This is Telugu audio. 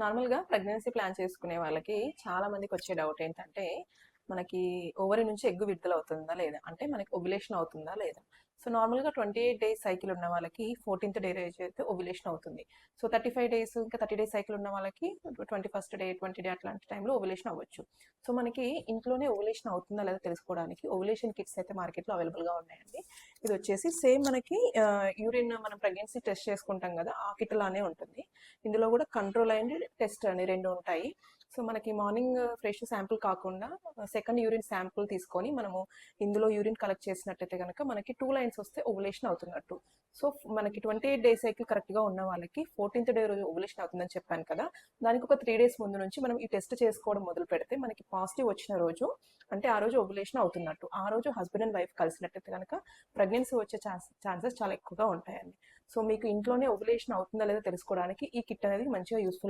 నార్మల్‌గా ప్రెగ్నెన్సీ ప్లాన్ చేసుకునే వాళ్ళకి చాలా మందికి వచ్చే డౌట్ ఏంటంటే, మనకి ఓవరీ నుంచి ఎగ్ విడుదలవుతుందా లేదా? అంటే మనకి ఓవ్యులేషన్ అవుతుందా లేదా? సో, నార్మల్‌గా 28 డేస్ సైకిల్ ఉన్న వాళ్ళకి 14థ్ డే రోజు అయితే ఓవ్యులేషన్ అవుతుంది. సో, 35 డేస్ ఇంకా 30 డేస్ సైకిల్ ఉన్న వాళ్ళకి 21st డే, 20 డే అట్లాంటి టైంలో ఓవ్యులేషన్ అవ్వచ్చు. సో, మనకి ఇంట్లోనే ఓవ్యులేషన్ అవుతుందా లేదా తెలుసుకోవడానికి ఓవ్యులేషన్ కిట్స్ అయితే మార్కెట్‌లో అవైలబుల్‌గా ఉన్నాయండి. ఇది వచ్చేసి సేమ్ మనకి యూరిన్ మనం ప్రెగ్నెన్సీ టెస్ట్ చేసుకుంటాం కదా! ఆ కిట్ లానే ఉంటుంది. ఇందులో కూడా కంట్రోల్ అండ్ టెస్ట్ అని 2 ఉంటాయి. సో మనకి మార్నింగ్ ఫ్రెష్ శాంపుల్ కాకుండా సెకండ్ యూరిన్ శాంపుల్ తీసుకొని మనము ఇందులో యూరిన్ కలెక్ట్ చేసినట్టయితే కనుక మనకి 2 లైన్స్ వస్తే ఓవులేషన్ అవుతున్నట్టు. సో మనకి 28 డేస్ సైకిల్ కరెక్ట్గా ఉన్న వాళ్ళకి 14th డే రోజు ఓవులేషన్ అవుతుందని చెప్పాను కదా, దానికి ఒక 3 డేస్ ముందు నుంచి మనం ఈ టెస్ట్ చేసుకోవడం మొదలు పెడితే మనకి పాజిటివ్ వచ్చిన రోజు అంటే ఆ రోజు ఓవులేషన్ అవుతున్నట్టు. ఆ రోజు హస్బెండ్ అండ్ వైఫ్ కలిసినట్టయితే కనుక ప్రెగ్నెన్సీ వచ్చే ఛాన్సెస్ చాలా ఎక్కువగా ఉంటాయండి. సో మీకు ఇంట్లోనే ఓవులేషన్ అవుతుందా లేదా తెలుసుకోవడానికి ఈ కిట్ అనేది మంచిగా యూస్ఫుల్